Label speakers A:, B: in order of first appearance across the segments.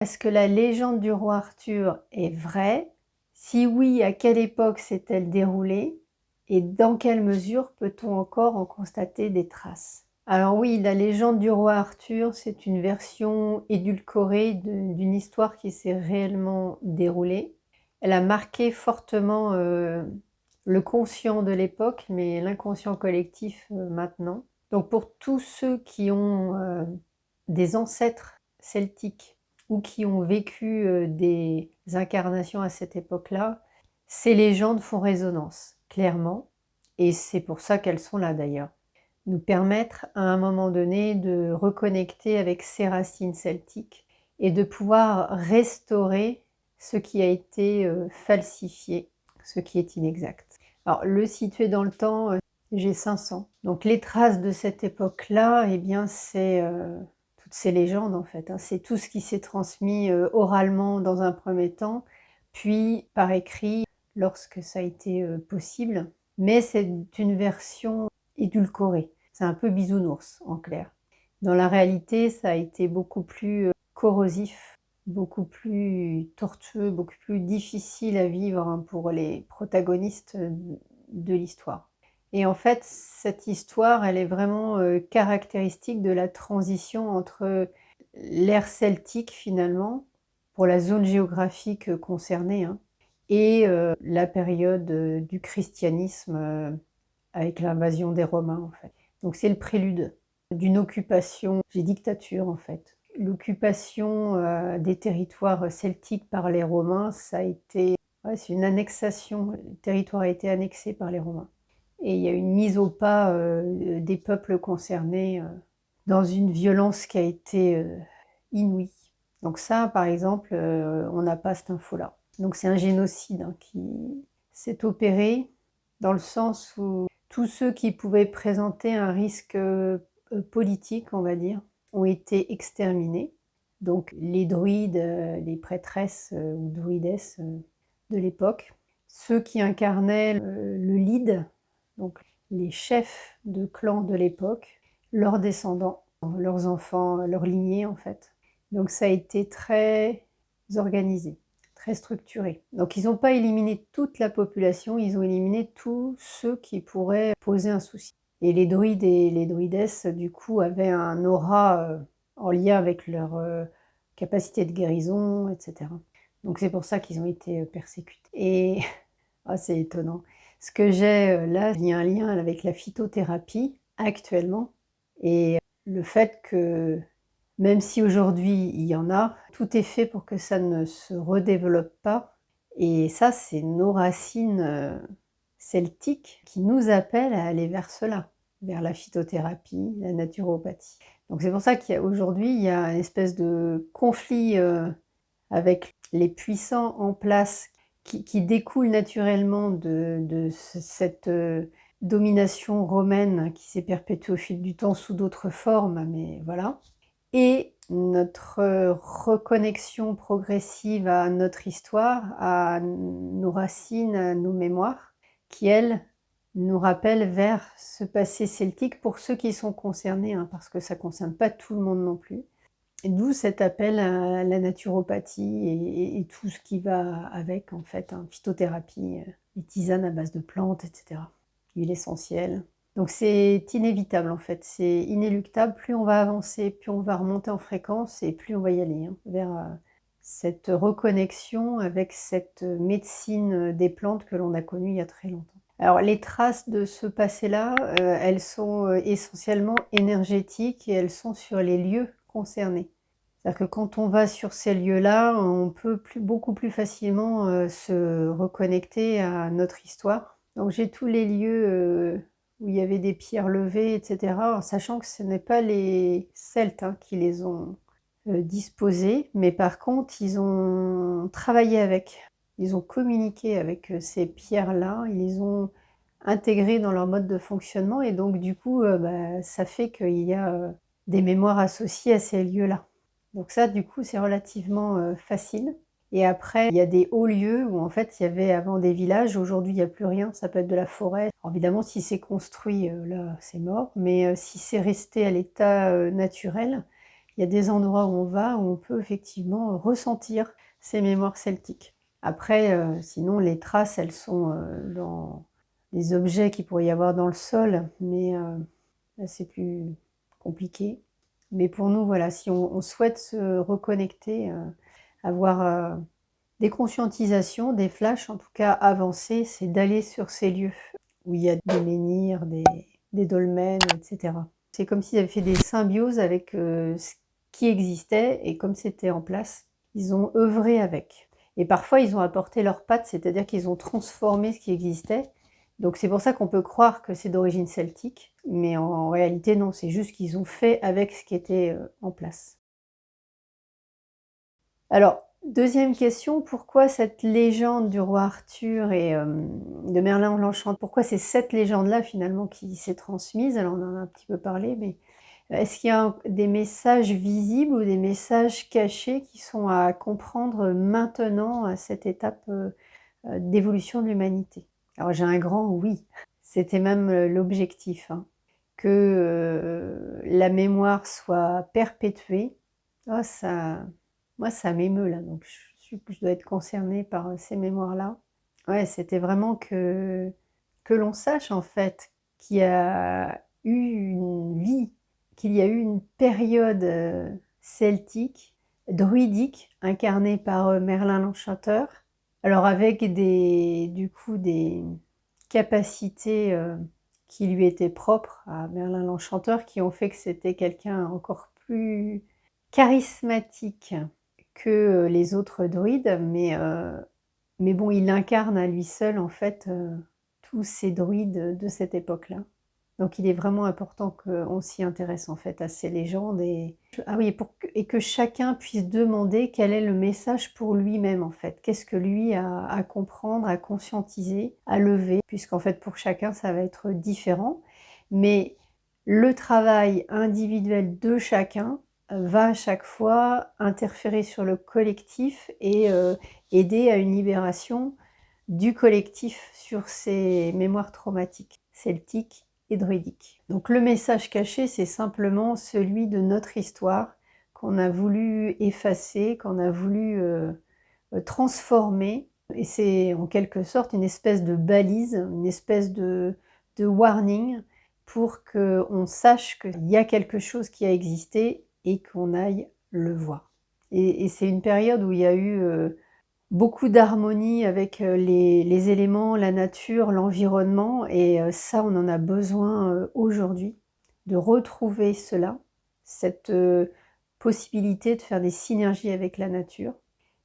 A: Est-ce que la légende du roi Arthur est vraie? Si oui, à quelle époque s'est-elle déroulée? Et dans quelle mesure peut-on encore en constater des traces? Alors oui, la légende du roi Arthur, c'est une version édulcorée d'une histoire qui s'est réellement déroulée. Elle a marqué fortement le conscient de l'époque, mais l'inconscient collectif maintenant. Donc pour tous ceux qui ont des ancêtres celtiques ou qui ont vécu des incarnations à cette époque-là, ces légendes font résonance, clairement, et c'est pour ça qu'elles sont là d'ailleurs. Nous permettre à un moment donné de reconnecter avec ces racines celtiques et de pouvoir restaurer ce qui a été falsifié, ce qui est inexact. Alors le situer dans le temps, j'ai 500. Donc les traces de cette époque-là, eh bien c'est toutes ces légendes en fait, hein. C'est tout ce qui s'est transmis oralement dans un premier temps, puis par écrit lorsque ça a été possible. Mais c'est une version édulcorée. C'est un peu bisounours en clair. Dans la réalité, ça a été beaucoup plus corrosif, beaucoup plus tortueux, beaucoup plus difficile à vivre hein, pour les protagonistes de l'histoire. Et en fait, cette histoire, elle est vraiment caractéristique de la transition entre l'ère celtique finalement, pour la zone géographique concernée, hein, et la période du christianisme avec l'invasion des Romains en fait. Donc c'est le prélude d'une occupation, j'ai dictature en fait. L'occupation des territoires celtiques par les Romains, ça a été, ouais, c'est une annexation, le territoire a été annexé par les Romains. Et il y a une mise au pas des peuples concernés dans une violence qui a été inouïe. Donc ça, par exemple, on n'a pas cette info-là. Donc c'est un génocide hein, qui s'est opéré dans le sens où tous ceux qui pouvaient présenter un risque politique, on va dire, ont été exterminés. Donc les druides, les prêtresses ou druidesses de l'époque, ceux qui incarnaient le lead, donc les chefs de clans de l'époque, leurs descendants, leurs enfants, leur lignée en fait. Donc ça a été très organisé, très structuré. Donc ils n'ont pas éliminé toute la population, ils ont éliminé tous ceux qui pourraient poser un souci. Et les druides et les druidesses, du coup, avaient un aura en lien avec leur capacité de guérison, etc. Donc c'est pour ça qu'ils ont été persécutés. Et ah, c'est étonnant. Ce que j'ai là, il y a un lien avec la phytothérapie actuellement et le fait que même si aujourd'hui il y en a, tout est fait pour que ça ne se redéveloppe pas. Et ça, c'est nos racines celtiques qui nous appellent à aller vers cela, vers la phytothérapie, la naturopathie. Donc c'est pour ça qu'aujourd'hui, il y a une espèce de conflit avec les puissants en place qui découle naturellement de cette domination romaine qui s'est perpétuée au fil du temps sous d'autres formes, mais voilà. Et notre reconnexion progressive à notre histoire, à nos racines, à nos mémoires, qui, elles, nous rappellent vers ce passé celtique pour ceux qui sont concernés, hein, parce que ça ne concerne pas tout le monde non plus. D'où cet appel à la naturopathie et tout ce qui va avec, en fait, hein, phytothérapie, les tisanes à base de plantes, etc. L'huile essentielle. Donc c'est inévitable, en fait, c'est inéluctable. Plus on va avancer, plus on va remonter en fréquence et plus on va y aller hein, vers cette reconnexion avec cette médecine des plantes que l'on a connue il y a très longtemps. Alors les traces de ce passé-là, elles sont essentiellement énergétiques et elles sont sur les lieux concernés. C'est-à-dire que quand on va sur ces lieux-là, on peut beaucoup plus facilement se reconnecter à notre histoire. Donc j'ai tous les lieux où il y avait des pierres levées, etc., en sachant que ce n'est pas les Celtes hein, qui les ont disposées, mais par contre, ils ont travaillé avec. Ils ont communiqué avec ces pierres-là, ils les ont intégrées dans leur mode de fonctionnement, et donc du coup, ça fait qu'il y a des mémoires associées à ces lieux-là. Donc ça, du coup, c'est relativement facile. Et après, il y a des hauts lieux où en fait, il y avait avant des villages. Aujourd'hui, il n'y a plus rien. Ça peut être de la forêt. Alors, évidemment, si c'est construit, là, c'est mort. Mais si c'est resté à l'état naturel, Il y a des endroits où on va, où on peut effectivement ressentir ces mémoires celtiques. Après, sinon les traces, elles sont, dans les objets qu'il pourrait y avoir dans le sol, mais là c'est plus compliqué. Mais pour nous, voilà, si on souhaite se reconnecter, avoir, des conscientisations, des flashs en tout cas avancés, c'est d'aller sur ces lieux où il y a des menhirs, des dolmens, et cetera. C'est comme s'ils avaient fait des symbioses avec, ce qui existait et comme c'était en place, ils ont œuvré avec. Et parfois, ils ont apporté leurs pattes, c'est-à-dire qu'ils ont transformé ce qui existait. Donc c'est pour ça qu'on peut croire que c'est d'origine celtique, mais en réalité non, c'est juste qu'ils ont fait avec ce qui était, en place. Alors, deuxième question, pourquoi cette légende du roi Arthur et de Merlin l'Enchanteur? Pourquoi c'est cette légende-là finalement qui s'est transmise? Alors on en a un petit peu parlé, mais est-ce qu'il y a des messages visibles ou des messages cachés qui sont à comprendre maintenant à cette étape d'évolution de l'humanité? Alors j'ai un grand oui, c'était même l'objectif, hein, que la mémoire soit perpétuée. Oh, ça, moi, ça m'émeut là, donc je dois être concernée par ces mémoires-là. Ouais, c'était vraiment que l'on sache en fait qu'il y a eu une vie, qu'il y a eu une période celtique, druidique, incarnée par Merlin l'Enchanteur. Alors avec du coup, des capacités qui lui étaient propres à Merlin l'Enchanteur, qui ont fait que c'était quelqu'un encore plus charismatique que les autres druides, mais bon, il incarne à lui seul en fait tous ces druides de cette époque-là. Donc il est vraiment important qu'on s'y intéresse en fait à ces légendes ah oui, et que chacun puisse demander quel est le message pour lui-même en fait. Qu'est-ce que lui a à comprendre, à conscientiser, à lever, puisqu'en fait pour chacun ça va être différent. Mais le travail individuel de chacun va à chaque fois interférer sur le collectif et aider à une libération du collectif sur ces mémoires traumatiques celtiques et druidiques. Donc le message caché, c'est simplement celui de notre histoire qu'on a voulu effacer, qu'on a voulu transformer. Et c'est en quelque sorte une espèce de balise, une espèce de warning pour qu'on sache qu'il y a quelque chose qui a existé et qu'on aille le voir. Et c'est une période où il y a eu beaucoup d'harmonie avec les éléments, la nature, l'environnement, et ça, on en a besoin aujourd'hui, de retrouver cela, cette possibilité de faire des synergies avec la nature.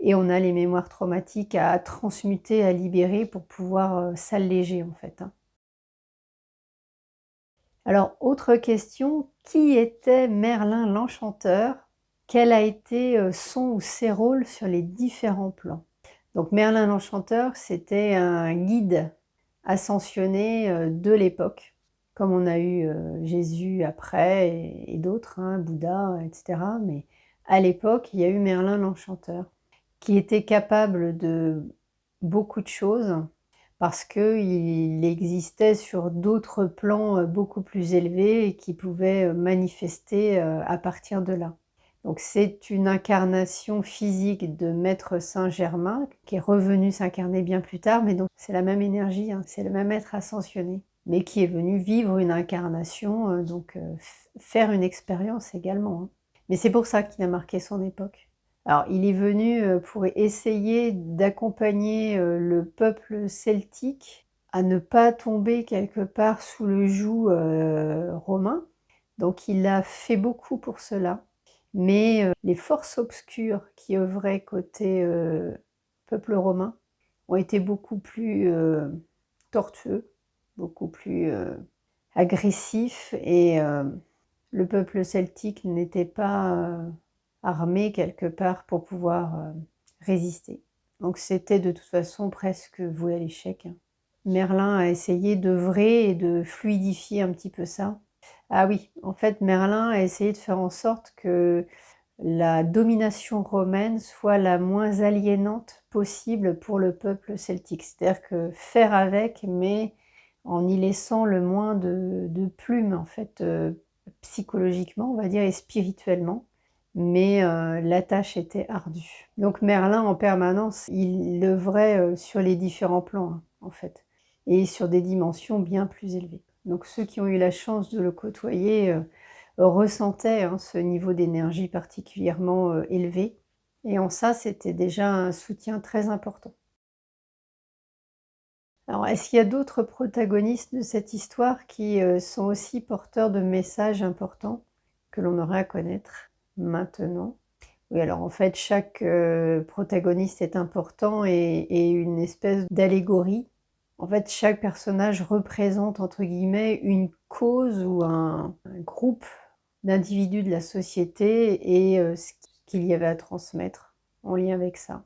A: Et on a les mémoires traumatiques à transmuter, à libérer pour pouvoir s'alléger en fait, hein. Alors, autre question, qui était Merlin l'Enchanteur? Quel a été son ou ses rôles sur les différents plans? Donc Merlin l'Enchanteur, c'était un guide ascensionné de l'époque, comme on a eu Jésus après et d'autres, hein, Bouddha, etc. Mais à l'époque, il y a eu Merlin l'Enchanteur, qui était capable de beaucoup de choses, parce qu'il existait sur d'autres plans beaucoup plus élevés et qui pouvaient manifester à partir de là. Donc c'est une incarnation physique de Maître Saint-Germain qui est revenu s'incarner bien plus tard, mais donc c'est la même énergie, hein, c'est le même être ascensionné, mais qui est venu vivre une incarnation, faire une expérience également, hein. Mais c'est pour ça qu'il a marqué son époque. Alors il est venu pour essayer d'accompagner le peuple celtique à ne pas tomber quelque part sous le joug romain. Donc il a fait beaucoup pour cela. Mais les forces obscures qui œuvraient côté peuple romain ont été beaucoup plus tortueux, beaucoup plus agressifs, et le peuple celtique n'était pas armé quelque part pour pouvoir résister. Donc c'était de toute façon presque voué à l'échec, hein. Merlin a essayé d'œuvrer et de fluidifier un petit peu ça. Ah oui, en fait Merlin a essayé de faire en sorte que la domination romaine soit la moins aliénante possible pour le peuple celtique. C'est-à-dire que faire avec, mais en y laissant le moins de plumes, en fait, psychologiquement, on va dire, et spirituellement. mais la tâche était ardue. Donc Merlin, en permanence, il œuvrait sur les différents plans, hein, en fait, et sur des dimensions bien plus élevées. Donc ceux qui ont eu la chance de le côtoyer ressentaient, hein, ce niveau d'énergie particulièrement élevé, et en ça, c'était déjà un soutien très important. Alors, est-ce qu'il y a d'autres protagonistes de cette histoire qui sont aussi porteurs de messages importants que l'on aurait à connaître maintenant? Oui, alors en fait, chaque protagoniste est important et une espèce d'allégorie. En fait, chaque personnage représente, entre guillemets, une cause ou un groupe d'individus de la société et ce qu'il y avait à transmettre en lien avec ça.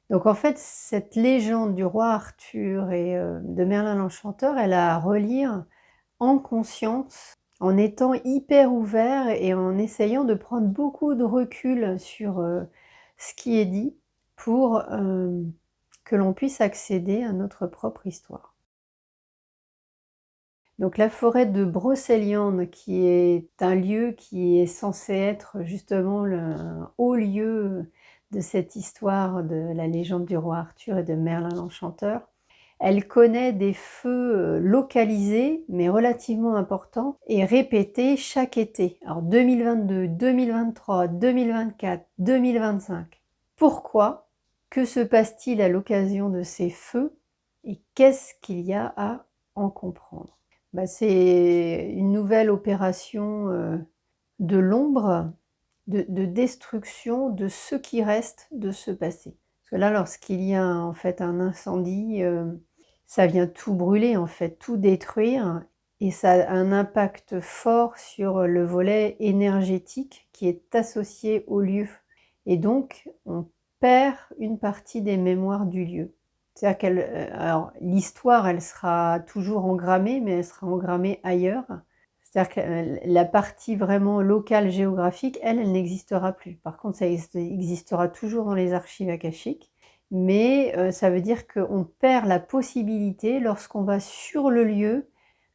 A: Donc en fait, cette légende du roi Arthur et de Merlin l'Enchanteur, elle a à relire en conscience, en étant hyper ouvert et en essayant de prendre beaucoup de recul sur, ce qui est dit pour, que l'on puisse accéder à notre propre histoire. Donc la forêt de Brocéliande, qui est un lieu qui est censé être justement un haut lieu de cette histoire de la légende du roi Arthur et de Merlin l'Enchanteur, elle connaît des feux localisés, mais relativement importants et répétés chaque été. Alors 2022, 2023, 2024, 2025. Pourquoi? Que se passe-t-il à l'occasion de ces feux et qu'est-ce qu'il y a à en comprendre? Bah, c'est une nouvelle opération de l'ombre, de destruction de ce qui reste de ce passé. Parce que là, lorsqu'il y a en fait un incendie, ça vient tout brûler en fait, tout détruire et ça a un impact fort sur le volet énergétique qui est associé au lieu. Et donc, on perd une partie des mémoires du lieu. C'est-à-dire alors l'histoire, elle sera toujours engrammée, mais elle sera engrammée ailleurs. C'est-à-dire que la partie vraiment locale géographique, elle n'existera plus. Par contre, ça existera toujours dans les archives akashiques, mais ça veut dire qu'on perd la possibilité, lorsqu'on va sur le lieu,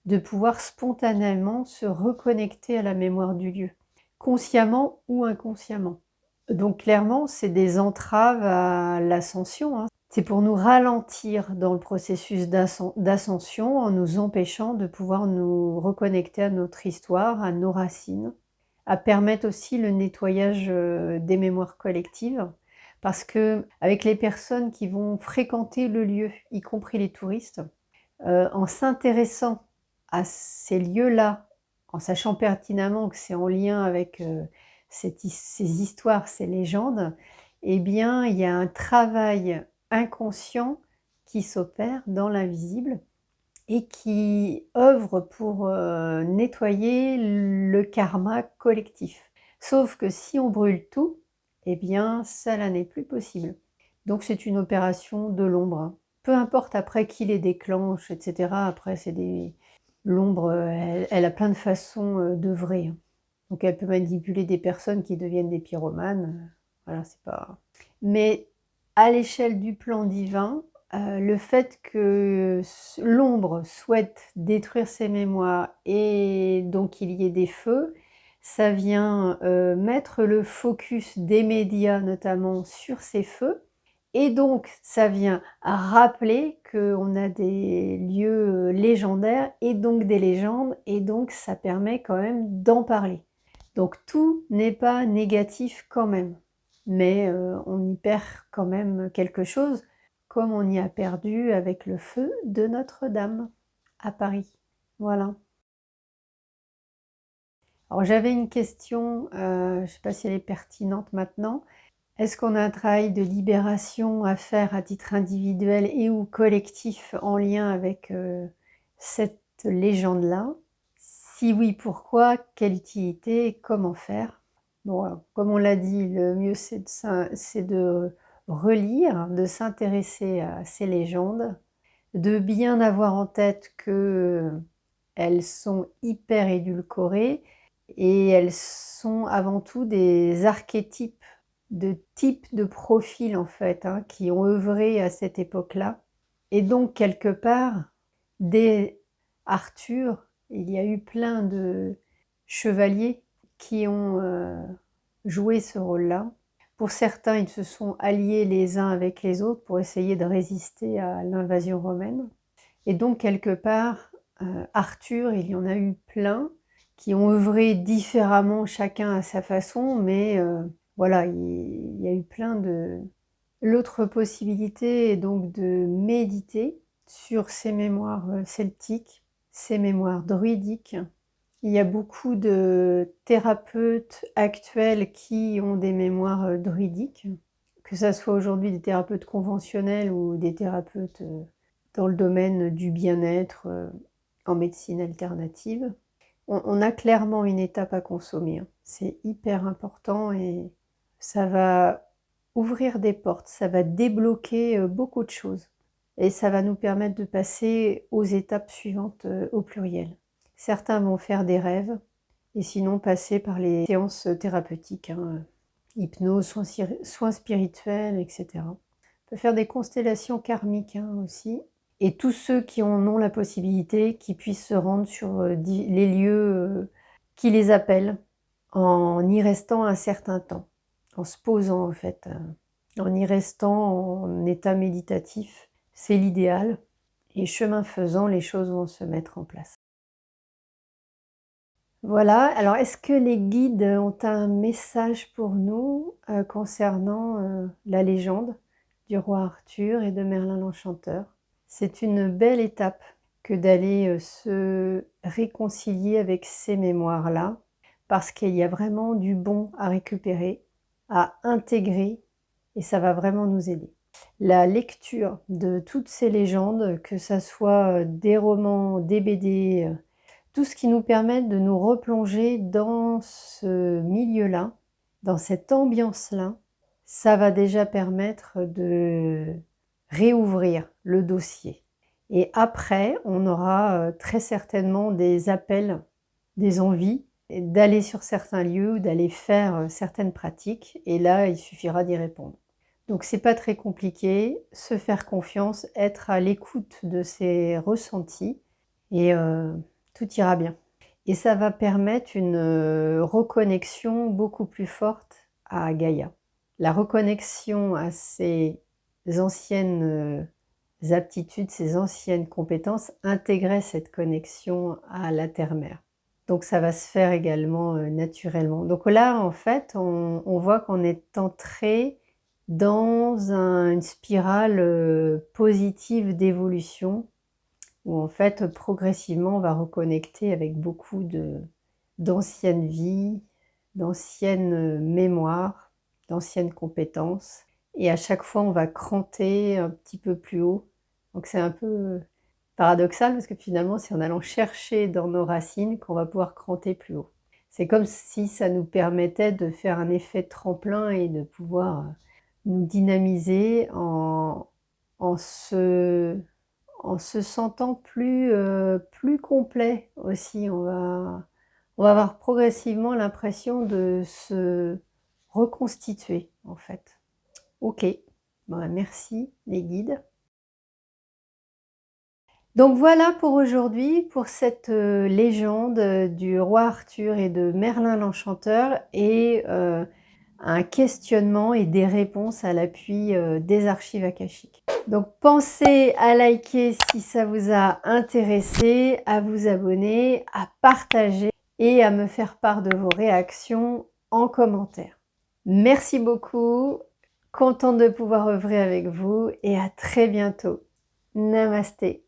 A: de pouvoir spontanément se reconnecter à la mémoire du lieu, consciemment ou inconsciemment. Donc clairement, c'est des entraves à l'ascension, hein. C'est pour nous ralentir dans le processus d'ascension en nous empêchant de pouvoir nous reconnecter à notre histoire, à nos racines, à permettre aussi le nettoyage des mémoires collectives. Parce que avec les personnes qui vont fréquenter le lieu, y compris les touristes, en s'intéressant à ces lieux-là, en sachant pertinemment que c'est en lien avec ces histoires, ces légendes, eh bien, il y a un travail inconscient qui s'opère dans l'invisible et qui œuvre pour nettoyer le karma collectif. Sauf que si on brûle tout, eh bien, ça là n'est plus possible. Donc c'est une opération de l'ombre, hein. Peu importe après qui les déclenche, etc. Après, c'est des... L'ombre, elle a plein de façons d'œuvrer, hein. Donc elle peut manipuler des personnes qui deviennent des pyromanes. Voilà, c'est pas... Mais à l'échelle du plan divin, le fait que l'ombre souhaite détruire ses mémoires et donc il y ait des feux, ça vient mettre le focus des médias notamment sur ces feux et donc ça vient rappeler qu'on a des lieux légendaires et donc des légendes et donc ça permet quand même d'en parler. Donc tout n'est pas négatif quand même, mais on y perd quand même quelque chose, comme on y a perdu avec le feu de Notre-Dame à Paris. Voilà. Alors j'avais une question, je ne sais pas si elle est pertinente maintenant. Est-ce qu'on a un travail de libération à faire à titre individuel et ou collectif en lien avec cette légende-là? Si oui, pourquoi? Quelle utilité? Et comment faire? Bon, alors, comme on l'a dit, le mieux c'est de relire, de s'intéresser à ces légendes, de bien avoir en tête que elles sont hyper édulcorées et elles sont avant tout des archétypes de types de profils en fait, hein, qui ont œuvré à cette époque-là. Et donc quelque part, dès Arthur, il y a eu plein de chevaliers qui ont joué ce rôle-là. Pour certains, ils se sont alliés les uns avec les autres pour essayer de résister à l'invasion romaine. Et donc quelque part, Arthur, il y en a eu plein qui ont œuvré différemment, chacun à sa façon, mais voilà, il y a eu plein de... L'autre possibilité est donc de méditer sur ces mémoires celtiques, ces mémoires druidiques. Il y a beaucoup de thérapeutes actuels qui ont des mémoires druidiques, que ça soit aujourd'hui des thérapeutes conventionnels ou des thérapeutes dans le domaine du bien-être en médecine alternative. On a clairement une étape à consommer, hein. C'est hyper important et ça va ouvrir des portes, ça va débloquer beaucoup de choses. Et ça va nous permettre de passer aux étapes suivantes au pluriel. Certains vont faire des rêves, et sinon passer par les séances thérapeutiques, hein, hypnose, soins spirituels, etc. On peut faire des constellations karmiques hein, aussi. Et tous ceux qui en ont la possibilité, qui puissent se rendre sur les lieux qui les appellent, en y restant un certain temps, en se posant en fait, en y restant en état méditatif, c'est l'idéal. Et chemin faisant, les choses vont se mettre en place. Voilà, alors est-ce que les guides ont un message pour nous concernant la légende du roi Arthur et de Merlin l'Enchanteur? C'est une belle étape que d'aller se réconcilier avec ces mémoires-là, parce qu'il y a vraiment du bon à récupérer, à intégrer, et ça va vraiment nous aider. La lecture de toutes ces légendes, que ça soit des romans, des BD, tout ce qui nous permet de nous replonger dans ce milieu-là, dans cette ambiance-là, ça va déjà permettre de réouvrir le dossier. Et après, on aura très certainement des appels, des envies d'aller sur certains lieux ou d'aller faire certaines pratiques. Et là, il suffira d'y répondre. Donc, c'est pas très compliqué, se faire confiance, être à l'écoute de ses ressentis et tout ira bien. Et ça va permettre une reconnexion beaucoup plus forte à Gaïa. La reconnexion à ses anciennes aptitudes, ses anciennes compétences, intégrer cette connexion à la terre-mère. Donc ça va se faire également naturellement. Donc là, en fait, on voit qu'on est entré dans une spirale positive d'évolution où en fait, progressivement, on va reconnecter avec beaucoup d'anciennes vies, d'anciennes mémoires, d'anciennes compétences. Et à chaque fois, on va cranter un petit peu plus haut. Donc c'est un peu paradoxal parce que finalement, c'est en allant chercher dans nos racines qu'on va pouvoir cranter plus haut. C'est comme si ça nous permettait de faire un effet tremplin et de pouvoir nous dynamiser en se sentant plus complet aussi. On va avoir progressivement l'impression de se reconstituer en fait. Ok, bon, merci les guides. Donc voilà pour aujourd'hui, pour cette légende du roi Arthur et de Merlin l'Enchanteur et un questionnement et des réponses à l'appui des archives akashiques. Donc pensez à liker si ça vous a intéressé, à vous abonner, à partager et à me faire part de vos réactions en commentaire. Merci beaucoup, contente de pouvoir œuvrer avec vous et à très bientôt. Namasté.